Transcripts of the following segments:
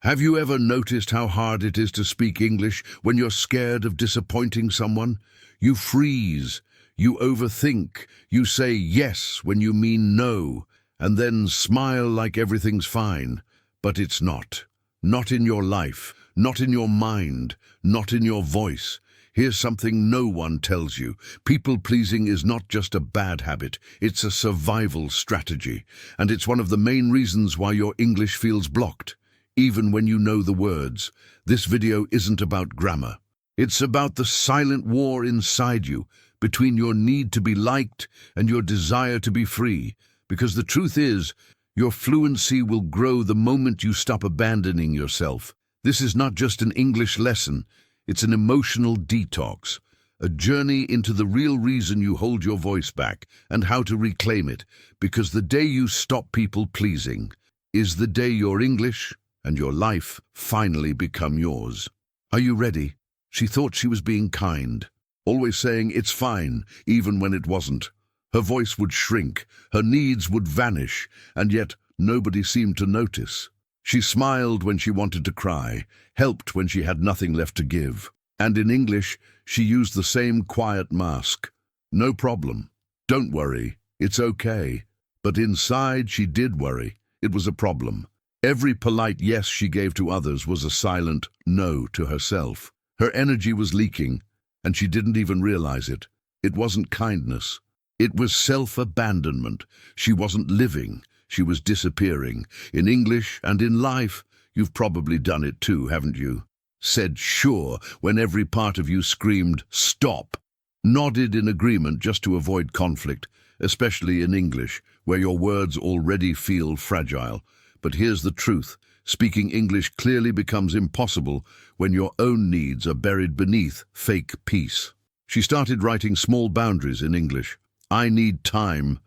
Have you ever noticed how hard it is to speak English when you're scared of disappointing someone? You freeze, you overthink, you say yes when you mean no, and then smile like everything's fine. But it's not. Not in your life, not in your mind, not in your voice. Here's something no one tells you. People-pleasing is not just a bad habit, it's a survival strategy. And it's one of the main reasons why your English feels blocked, even when you know the words. This video isn't about grammar. It's about the silent war inside you, between your need to be liked and your desire to be free. Because the truth is, your fluency will grow the moment you stop abandoning yourself. This is not just an English lesson, it's an emotional detox, a journey into the real reason you hold your voice back and how to reclaim it. Because the day you stop people-pleasing is the day your English and your life finally become yours. Are you ready? She thought she was being kind, always saying it's fine, even when it wasn't. Her voice would shrink, her needs would vanish, and yet nobody seemed to notice. She smiled when she wanted to cry, helped when she had nothing left to give. And in English, she used the same quiet mask. No problem. Don't worry. It's okay. But inside, she did worry. It was a problem. Every polite yes she gave to others was a silent no to herself. Her energy was leaking, and she didn't even realize it. It wasn't kindness. It was self-abandonment. She wasn't living. She was disappearing. In English and in life, you've probably done it too, haven't you? Said sure when every part of you screamed stop. Nodded in agreement just to avoid conflict, especially in English, where your words already feel fragile. But here's the truth. Speaking English clearly becomes impossible when your own needs are buried beneath fake peace. She started writing small boundaries in English. I need time.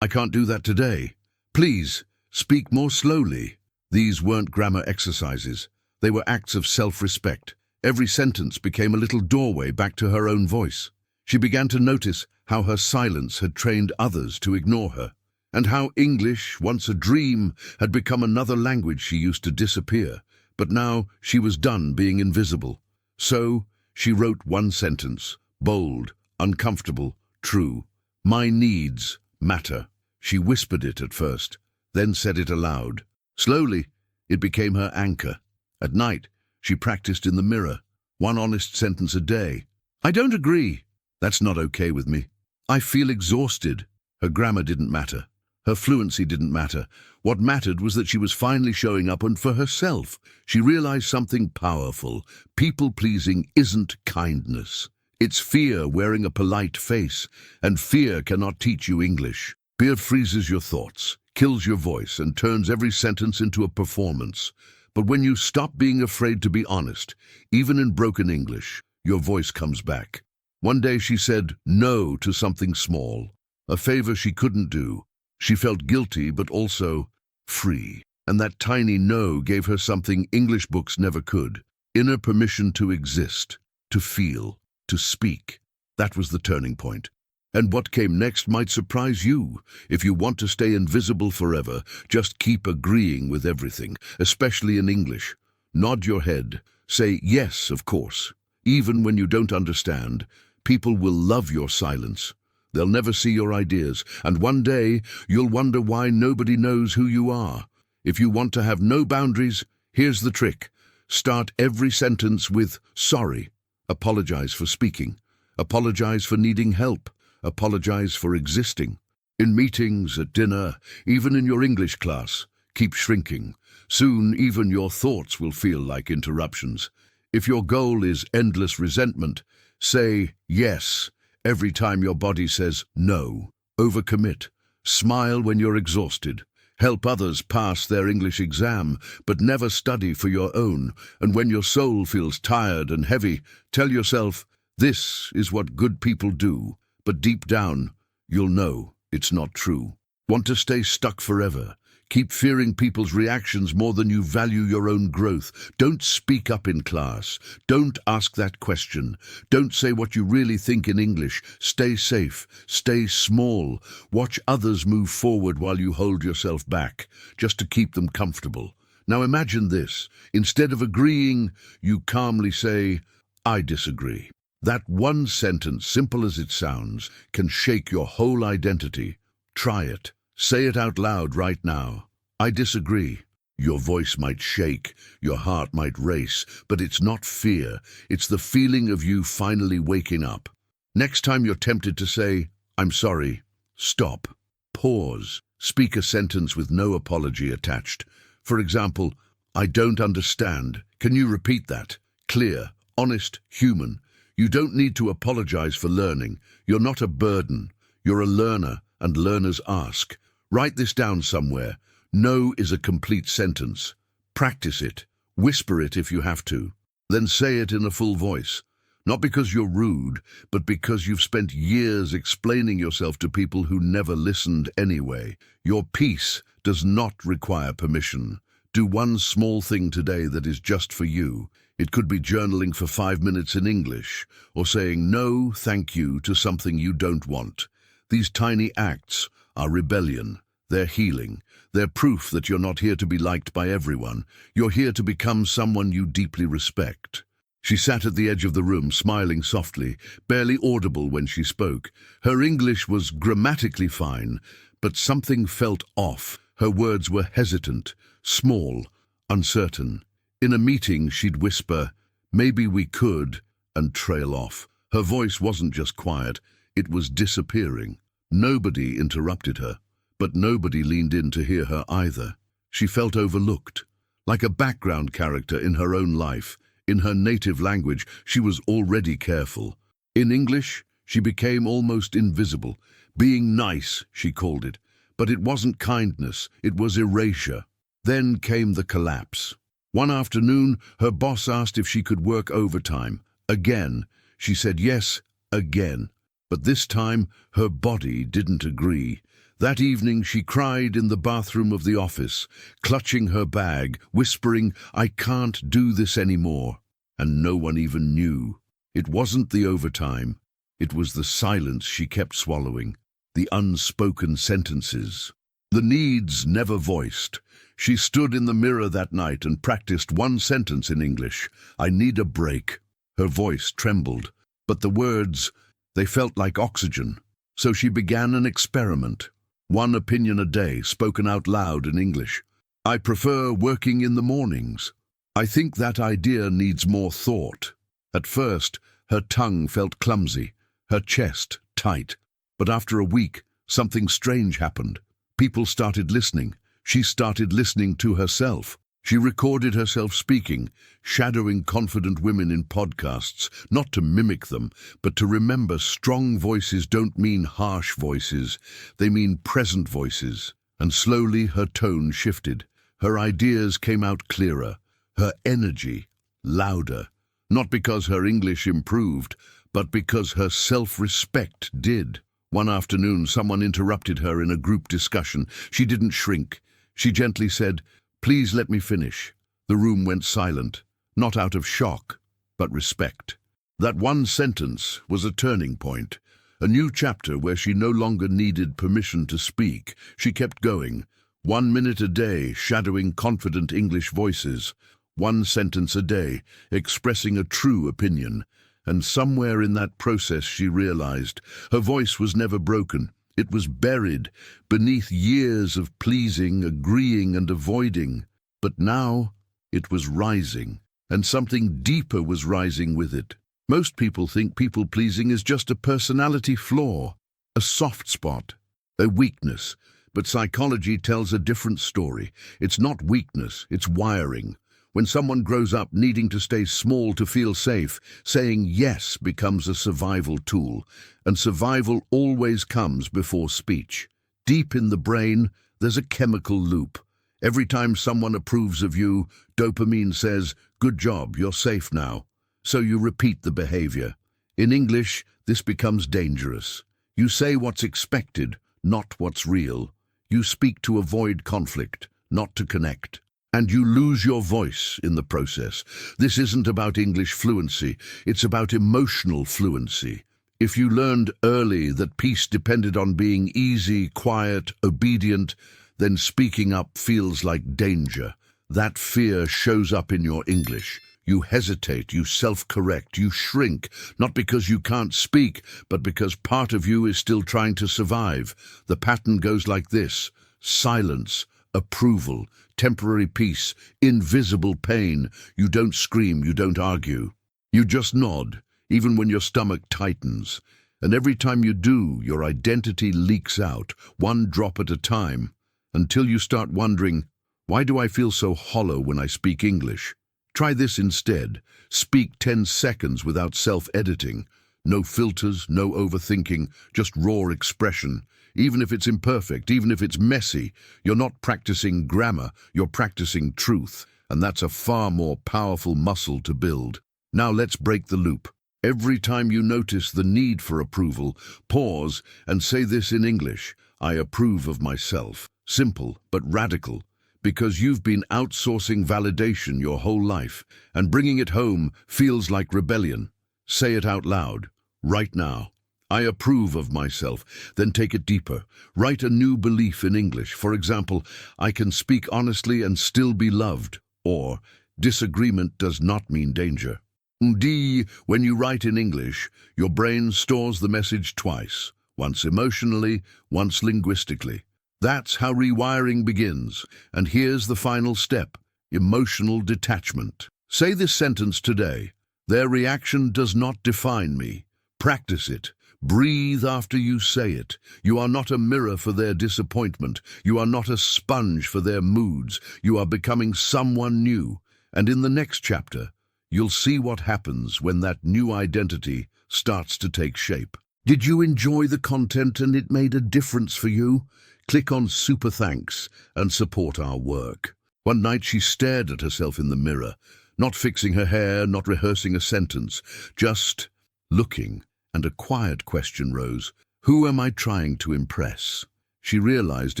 I can't do that today. Please, speak more slowly. These weren't grammar exercises. They were acts of self-respect. Every sentence became a little doorway back to her own voice. She began to notice how her silence had trained others to ignore her, and how English, once a dream, had become another language she used to disappear. But now she was done being invisible. So she wrote one sentence, bold, uncomfortable, true. My needs matter. She whispered it at first, then said it aloud. Slowly, it became her anchor. At night, she practiced in the mirror, one honest sentence a day. I don't agree. That's not okay with me. I feel exhausted. Her grammar didn't matter. Her fluency didn't matter. What mattered was that she was finally showing up, and for herself. She realized something powerful. People-pleasing isn't kindness. It's fear wearing a polite face, and fear cannot teach you English. Fear freezes your thoughts, kills your voice, and turns every sentence into a performance. But when you stop being afraid to be honest, even in broken English, your voice comes back. One day she said no to something small, a favor she couldn't do. She felt guilty, but also free. And that tiny no gave her something English books never could. Inner permission to exist, to feel, to speak. That was the turning point. And what came next might surprise you. If you want to stay invisible forever, just keep agreeing with everything, especially in English. Nod your head. Say yes, of course. Even when you don't understand, people will love your silence. They'll never see your ideas, and one day you'll wonder why nobody knows who you are. If you want to have no boundaries, here's the trick. Start every sentence with sorry. Apologize for speaking. Apologize for needing help. Apologize for existing. In meetings, at dinner, even in your English class, keep shrinking. Soon even your thoughts will feel like interruptions. If your goal is endless resentment, say yes every time your body says no. Overcommit. Smile when you're exhausted. Help others pass their English exam, but never study for your own. And when your soul feels tired and heavy, tell yourself, this is what good people do. But deep down, you'll know it's not true. Want to stay stuck forever? Keep fearing people's reactions more than you value your own growth. Don't speak up in class. Don't ask that question. Don't say what you really think in English. Stay safe. Stay small. Watch others move forward while you hold yourself back, just to keep them comfortable. Now imagine this. Instead of agreeing, you calmly say, I disagree. That one sentence, simple as it sounds, can shake your whole identity. Try it. Say it out loud right now. I disagree. Your voice might shake, your heart might race, but it's not fear. It's the feeling of you finally waking up. Next time you're tempted to say, I'm sorry, stop. Pause. Speak a sentence with no apology attached. For example, I don't understand. Can you repeat that? Clear, honest, human. You don't need to apologize for learning. You're not a burden. You're a learner, and learners ask. Write this down somewhere. No is a complete sentence. Practice it. Whisper it if you have to. Then say it in a full voice. Not because you're rude, but because you've spent years explaining yourself to people who never listened anyway. Your peace does not require permission. Do one small thing today that is just for you. It could be journaling for 5 minutes in English, or saying no, thank you to something you don't want. These tiny acts are rebellion. They're healing. They're proof that you're not here to be liked by everyone. You're here to become someone you deeply respect. She sat at the edge of the room, smiling softly, barely audible when she spoke. Her English was grammatically fine, but something felt off. Her words were hesitant, small, uncertain. In a meeting, she'd whisper, maybe we could, and trail off. Her voice wasn't just quiet, it was disappearing. Nobody interrupted her, but nobody leaned in to hear her either. She felt overlooked, like a background character in her own life. In her native language, she was already careful. In English, she became almost invisible. Being nice, she called it. But it wasn't kindness, it was erasure. Then came the collapse. One afternoon, her boss asked if she could work overtime. Again, she said yes, again. But this time, her body didn't agree. That evening, she cried in the bathroom of the office, clutching her bag, whispering, I can't do this anymore. And no one even knew. It wasn't the overtime. It was the silence she kept swallowing, the unspoken sentences, the needs never voiced. She stood in the mirror that night and practiced one sentence in English. I need a break. Her voice trembled, but the words, they felt like oxygen. So she began an experiment. One opinion a day, spoken out loud in English. I prefer working in the mornings. I think that idea needs more thought. At first, her tongue felt clumsy, her chest tight. But after a week, something strange happened. People started listening. She started listening to herself. She recorded herself speaking, shadowing confident women in podcasts, not to mimic them, but to remember strong voices don't mean harsh voices, they mean present voices. And slowly her tone shifted. Her ideas came out clearer, her energy louder, not because her English improved, but because her self-respect did. One afternoon, someone interrupted her in a group discussion. She didn't shrink. She gently said, please let me finish. The room went silent, not out of shock, but respect. That one sentence was a turning point, a new chapter where she no longer needed permission to speak. She kept going, 1 minute a day, shadowing confident English voices, 1 sentence a day, expressing a true opinion. And somewhere in that process she realized her voice was never broken. It was buried beneath years of pleasing, agreeing, and avoiding. But now it was rising, and something deeper was rising with it. Most people think people-pleasing is just a personality flaw, a soft spot, a weakness. But psychology tells a different story. It's not weakness, it's wiring. When someone grows up needing to stay small to feel safe, saying yes becomes a survival tool, and survival always comes before speech. Deep in the brain, there's a chemical loop. Every time someone approves of you, dopamine says, good job, you're safe now. So you repeat the behavior. In English, this becomes dangerous. You say what's expected, not what's real. You speak to avoid conflict, not to connect. And you lose your voice in the process. This isn't about English fluency, it's about emotional fluency. If you learned early that peace depended on being easy, quiet, obedient, then speaking up feels like danger. that fear shows up in your English. You hesitate, you self-correct, you shrink, not because you can't speak, but because part of you is still trying to survive. The pattern goes like this: silence, approval, temporary peace, invisible pain. You don't scream, you don't argue. You just nod, even when your stomach tightens. And every time you do, your identity leaks out, one drop at a time, until you start wondering, why do I feel so hollow when I speak English? Try this instead. Speak 10 seconds without self-editing. No filters, no overthinking, just raw expression. Even if it's imperfect, even if it's messy, you're not practicing grammar, you're practicing truth. And that's a far more powerful muscle to build. Now let's break the loop. Every time you notice the need for approval, pause and say this in English: I approve of myself. Simple, but radical. Because you've been outsourcing validation your whole life, and bringing it home feels like rebellion. Say it out loud, right now. I approve of myself. Then take it deeper. Write a new belief in English. For example, I can speak honestly and still be loved. Or, disagreement does not mean danger. When you write in English, your brain stores the message twice, once emotionally, once linguistically. That's how rewiring begins. And here's the final step: emotional detachment. Say this sentence today: their reaction does not define me. Practice it. Breathe after you say it. You are not a mirror for their disappointment. You are not a sponge for their moods. You are becoming someone new. And in the next chapter, you'll see what happens when that new identity starts to take shape. Did you enjoy the content and it made a difference for you? Click on Super Thanks and support our work. One night she stared at herself in the mirror, not fixing her hair, not rehearsing a sentence, just looking, and a quiet question rose: who am I trying to impress? She realized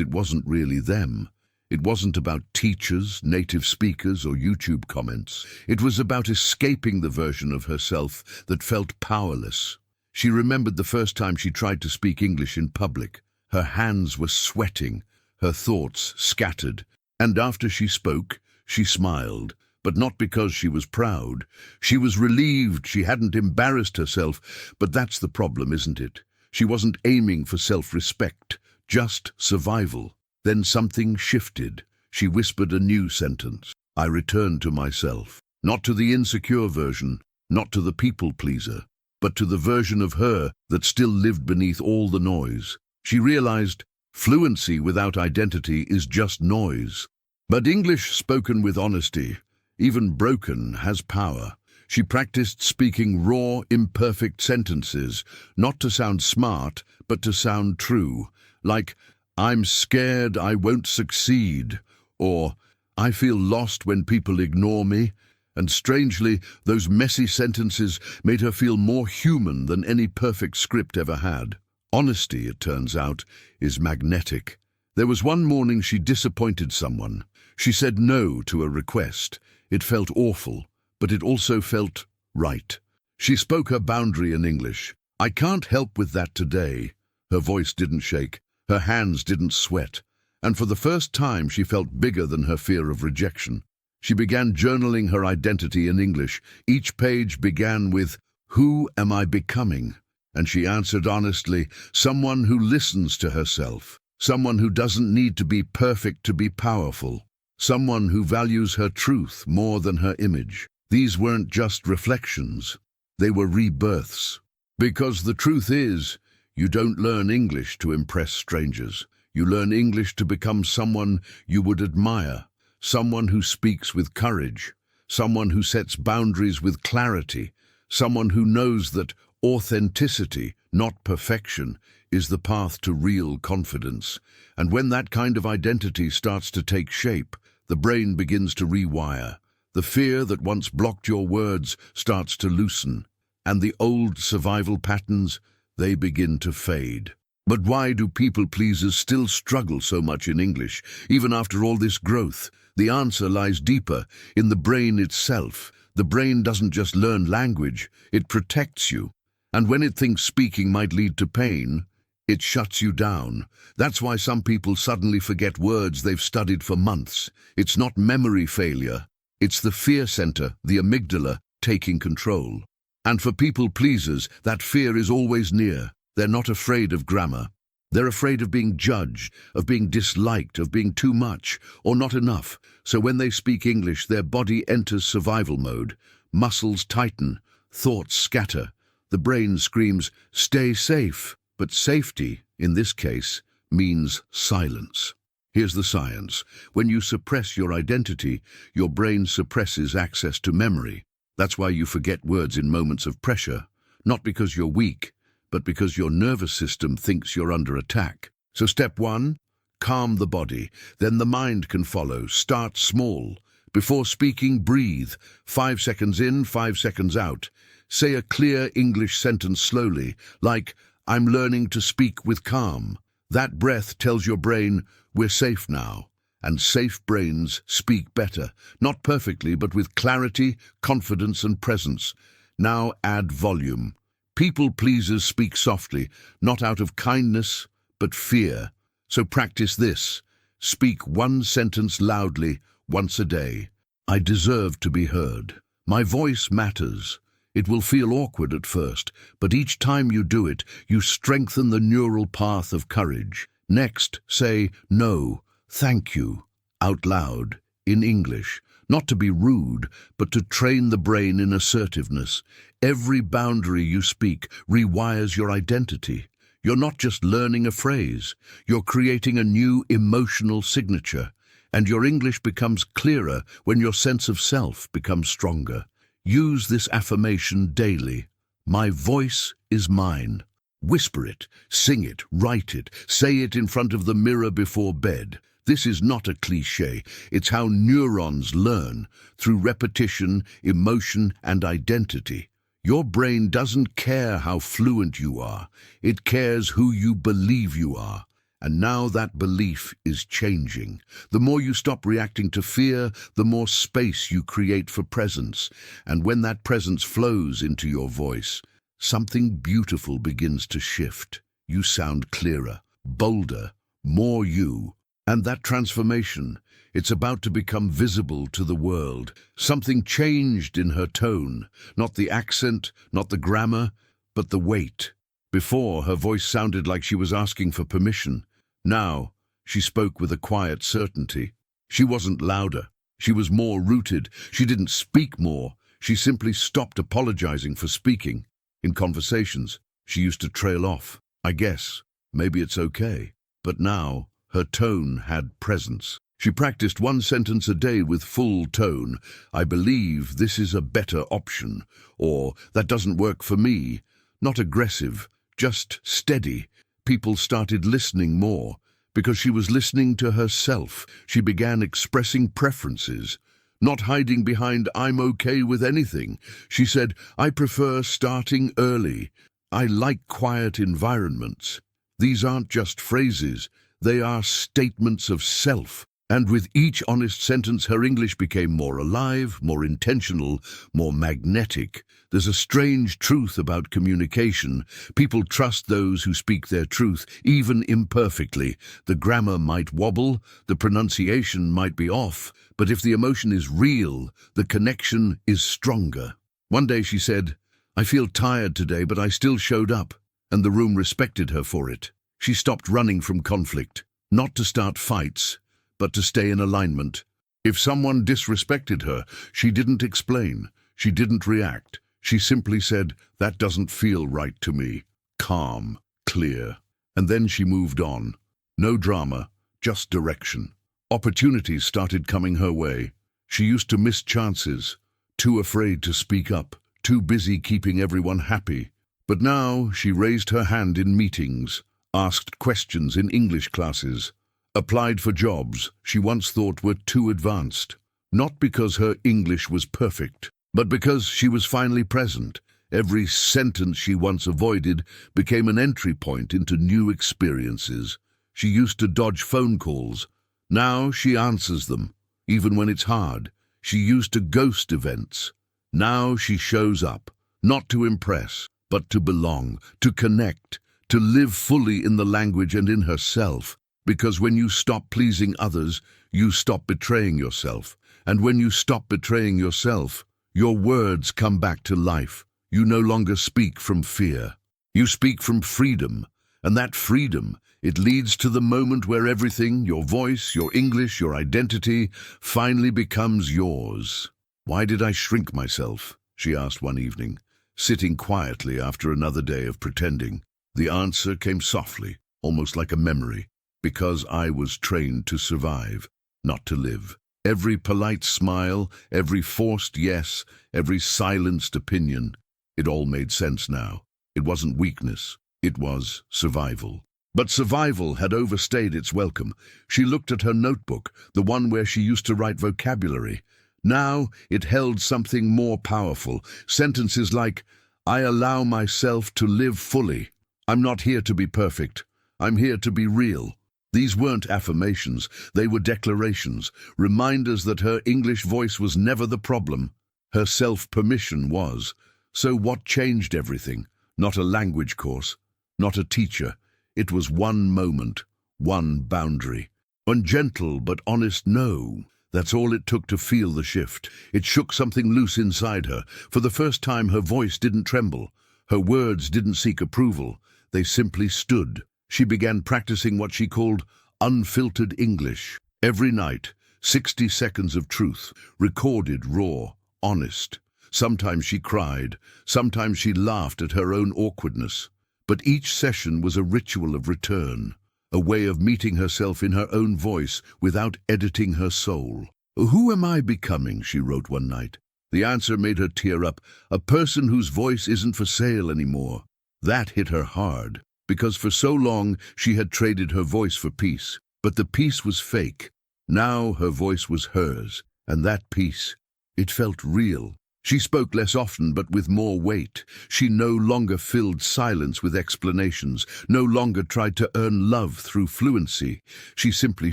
it wasn't really them. It wasn't about teachers, native speakers, or YouTube comments. It was about escaping the version of herself that felt powerless. She remembered the first time she tried to speak English in public. Her hands were sweating, her thoughts scattered, and after she spoke, she smiled, but not because she was proud. She was relieved she hadn't embarrassed herself, but that's the problem, isn't it? She wasn't aiming for self-respect, just survival. Then something shifted. She whispered a new sentence: I returned to myself. Not to the insecure version, not to the people-pleaser, but to the version of her that still lived beneath all the noise. She realized fluency without identity is just noise. But English spoken with honesty, even broken, has power. She practiced speaking raw, imperfect sentences, not to sound smart, but to sound true. Like, I'm scared I won't succeed, or I feel lost when people ignore me. And strangely, those messy sentences made her feel more human than any perfect script ever had. Honesty, it turns out, is magnetic. There was one morning she disappointed someone. She said no to a request. It felt awful, but it also felt right. She spoke her boundary in English. I can't help with that today. Her voice didn't shake. Her hands didn't sweat. And for the first time, she felt bigger than her fear of rejection. She began journaling her identity in English. Each page began with, who am I becoming? And she answered honestly, someone who listens to herself, someone who doesn't need to be perfect to be powerful, someone who values her truth more than her image. These weren't just reflections, they were rebirths. Because the truth is, you don't learn English to impress strangers. You learn English to become someone you would admire, someone who speaks with courage, someone who sets boundaries with clarity, someone who knows that authenticity, not perfection, is the path to real confidence. And when that kind of identity starts to take shape, the brain begins to rewire. The fear that once blocked your words starts to loosen, and the old survival patterns, they begin to fade. But why do people-pleasers still struggle so much in English, even after all this growth? The answer lies deeper, in the brain itself. The brain doesn't just learn language, it protects you. And when it thinks speaking might lead to pain, It shuts you down. That's why some people suddenly forget words they've studied for months. It's not memory failure. It's the fear center, the amygdala, taking control. And for people pleasers, that fear is always near. They're not afraid of grammar. They're afraid of being judged, of being disliked, of being too much or not enough. So when they speak English, their body enters survival mode. Muscles tighten, thoughts scatter. The brain screams, "Stay safe." But safety, in this case, means silence. Here's the science. When you suppress your identity, your brain suppresses access to memory. That's why you forget words in moments of pressure, not because you're weak, but because your nervous system thinks you're under attack. So step one, calm the body. Then the mind can follow. Start small. Before speaking, breathe. 5 seconds in, 5 seconds out. Say a clear English sentence slowly, like, "I'm learning to speak with calm." That breath tells your brain, "We're safe now." And safe brains speak better. Not perfectly, but with clarity, confidence, and presence. Now add volume. People pleasers speak softly, not out of kindness, but fear. So practice this. Speak one sentence loudly, once a day. "I deserve to be heard. My voice matters." It will feel awkward at first, but each time you do it, you strengthen the neural path of courage. Next, say, "No, thank you," out loud, in English. Not to be rude, but to train the brain in assertiveness. Every boundary you speak rewires your identity. You're not just learning a phrase, you're creating a new emotional signature. And your English becomes clearer when your sense of self becomes stronger. Use this affirmation daily. My voice is mine. Whisper it, sing it, write it, say it in front of the mirror before bed. This is not a cliché. It's how neurons learn, through repetition, emotion, and identity. Your brain doesn't care how fluent you are. It cares who you believe you are. And now that belief is changing. The more you stop reacting to fear, the more space you create for presence. And when that presence flows into your voice, something beautiful begins to shift. You sound clearer, bolder, more you. And that transformation, it's about to become visible to the world. Something changed in her tone, not the accent, not the grammar, but the weight. Before, her voice sounded like she was asking for permission. Now, she spoke with a quiet certainty. She wasn't louder. She was more rooted. She didn't speak more. She simply stopped apologizing for speaking. In conversations, she used to trail off. "I guess, maybe it's okay." But now, her tone had presence. She practiced one sentence a day with full tone. "I believe this is a better option," or "that doesn't work for me." Not aggressive, just steady. People started listening more. Because she was listening to herself, she began expressing preferences. Not hiding behind "I'm okay with anything." She said, "I prefer starting early. I like quiet environments." These aren't just phrases. They are statements of self. And with each honest sentence, her English became more alive, more intentional, more magnetic. There's a strange truth about communication. People trust those who speak their truth, even imperfectly. The grammar might wobble, the pronunciation might be off, but if the emotion is real, the connection is stronger. One day she said, "I feel tired today, but I still showed up," and the room respected her for it. She stopped running from conflict, not to start fights, but to stay in alignment. If someone disrespected her, she didn't explain, she didn't react. She simply said, "That doesn't feel right to me." Calm, clear. And then she moved on. No drama, just direction. Opportunities started coming her way. She used to miss chances, too afraid to speak up, too busy keeping everyone happy. But now she raised her hand in meetings, asked questions in English classes, applied for jobs she once thought were too advanced. Not because her English was perfect, but because she was finally present. Every sentence she once avoided became an entry point into new experiences. She used to dodge phone calls. Now she answers them, even when it's hard. She used to ghost events. Now she shows up, not to impress, but to belong, to connect, to live fully in the language and in herself, because when you stop pleasing others, you stop betraying yourself. And when you stop betraying yourself, your words come back to life. You no longer speak from fear. You speak from freedom, and that freedom, it leads to the moment where everything, your voice, your English, your identity, finally becomes yours. "Why did I shrink myself?" she asked one evening, sitting quietly after another day of pretending. The answer came softly, almost like a memory. "Because I was trained to survive, not to live." Every polite smile, every forced yes, every silenced opinion, it all made sense now. It wasn't weakness, it was survival. But survival had overstayed its welcome. She looked at her notebook, the one where she used to write vocabulary. Now it held something more powerful, sentences like, "I allow myself to live fully. I'm not here to be perfect. I'm here to be real." These weren't affirmations, they were declarations, reminders that her English voice was never the problem. Her self-permission was. So what changed everything? Not a language course, not a teacher. It was one moment, one boundary. One gentle but honest no. That's all it took to feel the shift. It shook something loose inside her. For the first time, her voice didn't tremble. Her words didn't seek approval. They simply stood. She began practicing what she called unfiltered English. Every night, 60 seconds of truth, recorded, raw, honest. Sometimes she cried, sometimes she laughed at her own awkwardness. But each session was a ritual of return, a way of meeting herself in her own voice without editing her soul. "Who am I becoming?" she wrote one night. The answer made her tear up. "A person whose voice isn't for sale anymore." That hit her hard, because for so long she had traded her voice for peace. But the peace was fake. Now her voice was hers, and that peace, it felt real. She spoke less often, but with more weight. She no longer filled silence with explanations, no longer tried to earn love through fluency. She simply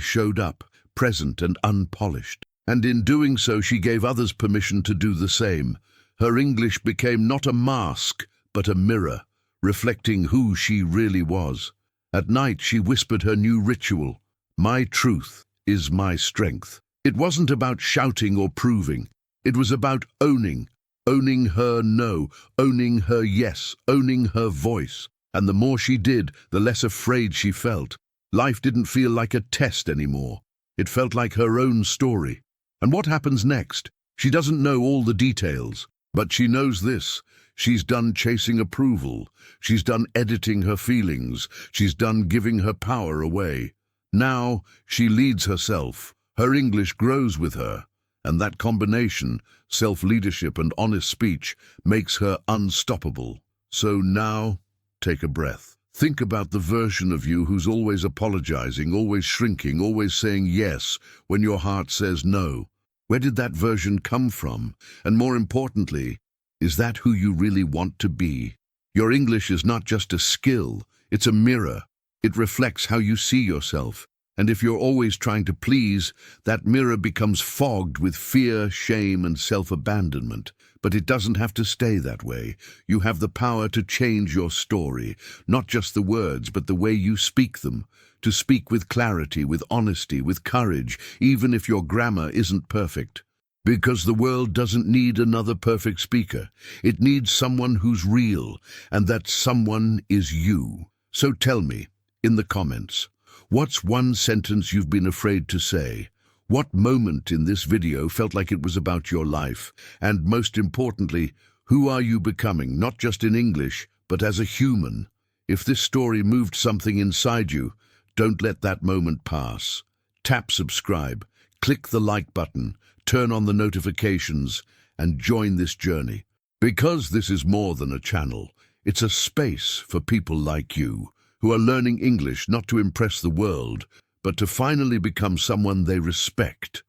showed up, present and unpolished. And in doing so, she gave others permission to do the same. Her English became not a mask, but a mirror, reflecting who she really was. At night, she whispered her new ritual, "My truth is my strength." It wasn't about shouting or proving. It was about owning her no, owning her yes, owning her voice. And the more she did, the less afraid she felt. Life didn't feel like a test anymore. It felt like her own story. And what happens next? She doesn't know all the details, but she knows this. She's done chasing approval. She's done editing her feelings. She's done giving her power away. Now she leads herself. Her English grows with her. And that combination, self-leadership and honest speech, makes her unstoppable. So now, take a breath. Think about the version of you who's always apologizing, always shrinking, always saying yes when your heart says no. Where did that version come from? And more importantly, is that who you really want to be? Your English is not just a skill, it's a mirror. It reflects how you see yourself. And if you're always trying to please, that mirror becomes fogged with fear, shame, and self-abandonment. But it doesn't have to stay that way. You have the power to change your story, not just the words, but the way you speak them. To speak with clarity, with honesty, with courage, even if your grammar isn't perfect. Because the world doesn't need another perfect speaker. It needs someone who's real, and that someone is you. So tell me, in the comments, what's one sentence you've been afraid to say? What moment in this video felt like it was about your life? And most importantly, who are you becoming, not just in English, but as a human? If this story moved something inside you, don't let that moment pass. Tap subscribe, click the like button, turn on the notifications, and join this journey. Because this is more than a channel, it's a space for people like you, who are learning English not to impress the world, but to finally become someone they respect.